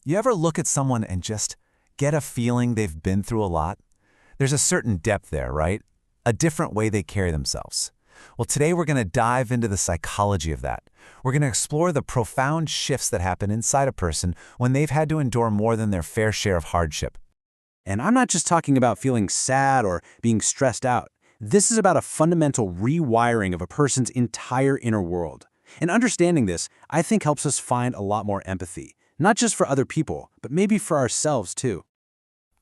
You ever look at someone and just get a feeling they've been through a lot? There's a certain depth there, right? A different way they carry themselves. Well, today we're going to dive into the psychology of that. We're going to explore the profound shifts that happen inside a person when they've had to endure more than their fair share of hardship. And I'm not just talking about feeling sad or being stressed out. This is about a fundamental rewiring of a person's entire inner world. And understanding this, I think, helps us find a lot more empathy, not just for other people, but maybe for ourselves too.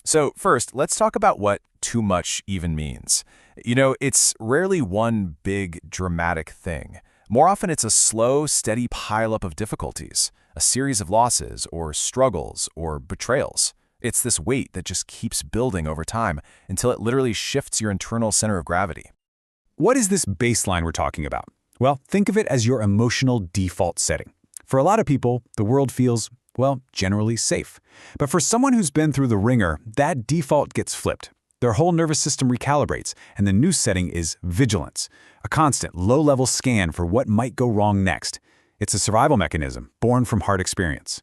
So first, let's talk about what too much even means. It's rarely one big, dramatic thing. More often, it's a slow, steady pileup of difficulties, a series of losses or struggles or betrayals. It's this weight that just keeps building over time until it literally shifts your internal center of gravity. What is this baseline we're talking about? Well, think of it as your emotional default setting. For a lot of people, the world feels, well, generally safe. But for someone who's been through the ringer, that default gets flipped. Their whole nervous system recalibrates, and the new setting is vigilance, a constant, low-level scan for what might go wrong next. It's a survival mechanism born from hard experience.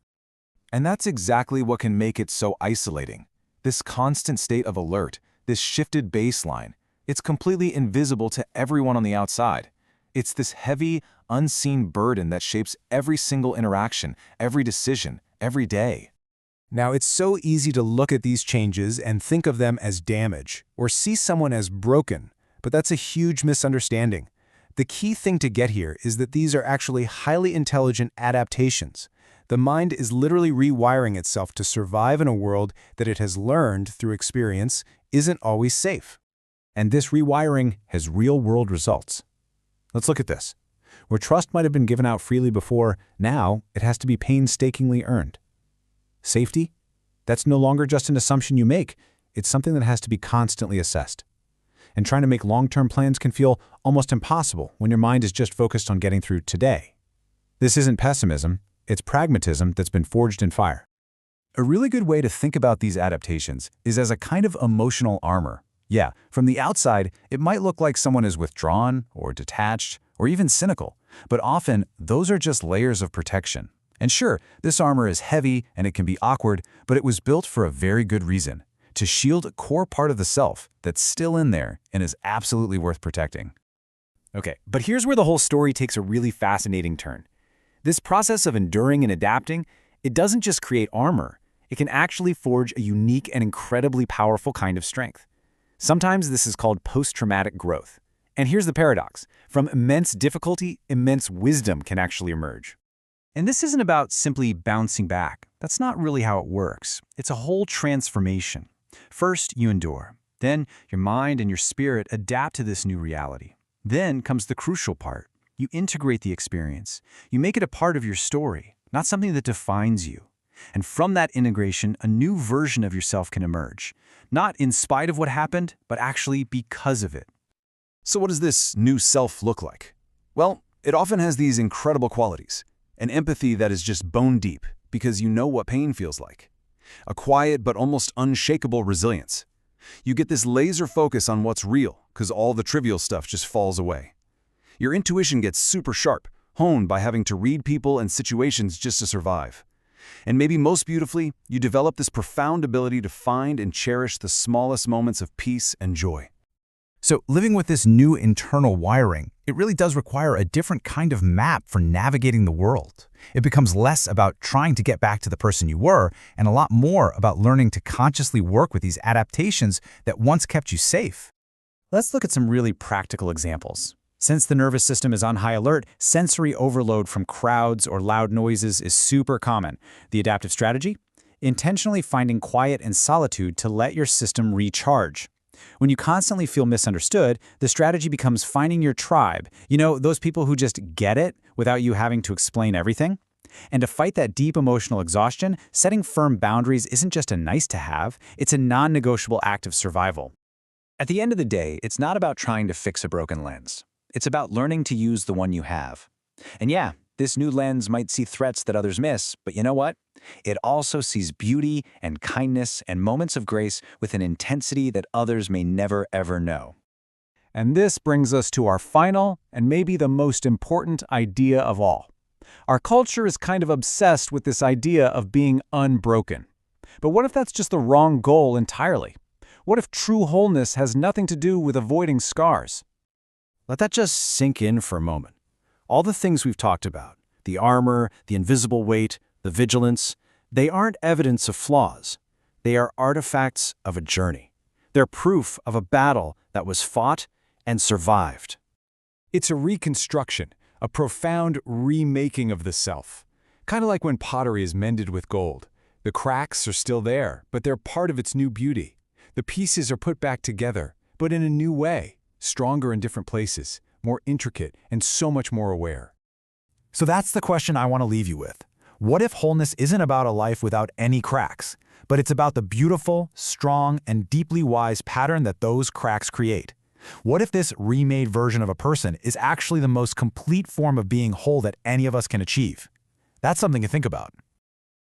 And that's exactly what can make it so isolating. This constant state of alert, this shifted baseline, it's completely invisible to everyone on the outside. It's this heavy, unseen burden that shapes every single interaction, every decision, every day. Now, it's so easy to look at these changes and think of them as damage, or see someone as broken, but that's a huge misunderstanding. The key thing to get here is that these are actually highly intelligent adaptations. The mind is literally rewiring itself to survive in a world that it has learned through experience isn't always safe. And this rewiring has real-world results. Let's look at this. Where trust might have been given out freely before, now it has to be painstakingly earned. Safety? That's no longer just an assumption you make. It's something that has to be constantly assessed. And trying to make long-term plans can feel almost impossible when your mind is just focused on getting through today. This isn't pessimism. It's pragmatism that's been forged in fire. A really good way to think about these adaptations is as a kind of emotional armor. Yeah, from the outside, it might look like someone is withdrawn or detached or even cynical, but often those are just layers of protection. And sure, this armor is heavy and it can be awkward, but it was built for a very good reason, to shield a core part of the self that's still in there and is absolutely worth protecting. Okay, but here's where the whole story takes a really fascinating turn. This process of enduring and adapting, it doesn't just create armor. It can actually forge a unique and incredibly powerful kind of strength. Sometimes this is called post-traumatic growth. And here's the paradox. From immense difficulty, immense wisdom can actually emerge. And this isn't about simply bouncing back. That's not really how it works. It's a whole transformation. First, you endure. Then, your mind and your spirit adapt to this new reality. Then comes the crucial part. You integrate the experience. You make it a part of your story, not something that defines you. And from that integration, a new version of yourself can emerge. Not in spite of what happened, but actually because of it. So what does this new self look like? Well, it often has these incredible qualities. An empathy that is just bone deep, because you know what pain feels like. A quiet but almost unshakable resilience. You get this laser focus on what's real, because all the trivial stuff just falls away. Your intuition gets super sharp, honed by having to read people and situations just to survive. And maybe most beautifully, you develop this profound ability to find and cherish the smallest moments of peace and joy. So living with this new internal wiring, it really does require a different kind of map for navigating the world. It becomes less about trying to get back to the person you were and a lot more about learning to consciously work with these adaptations that once kept you safe. Let's look at some really practical examples. Since the nervous system is on high alert, sensory overload from crowds or loud noises is super common. The adaptive strategy? Intentionally finding quiet and solitude to let your system recharge. When you constantly feel misunderstood, the strategy becomes finding your tribe. You know, those people who just get it without you having to explain everything? And to fight that deep emotional exhaustion, setting firm boundaries isn't just a nice-to-have, it's a non-negotiable act of survival. At the end of the day, it's not about trying to fix a broken lens. It's about learning to use the one you have. And yeah, this new lens might see threats that others miss, but you know what? It also sees beauty and kindness and moments of grace with an intensity that others may never ever know. And this brings us to our final and maybe the most important idea of all. Our culture is kind of obsessed with this idea of being unbroken. But what if that's just the wrong goal entirely? What if true wholeness has nothing to do with avoiding scars? Let that just sink in for a moment. All the things we've talked about, the armor, the invisible weight, the vigilance, they aren't evidence of flaws. They are artifacts of a journey. They're proof of a battle that was fought and survived. It's a reconstruction, a profound remaking of the self. Kind of like when pottery is mended with gold. The cracks are still there, but they're part of its new beauty. The pieces are put back together, but in a new way, stronger in different places, more intricate, and so much more aware. So that's the question I want to leave you with. What if wholeness isn't about a life without any cracks, but it's about the beautiful, strong, and deeply wise pattern that those cracks create? What if this remade version of a person is actually the most complete form of being whole that any of us can achieve? That's something to think about.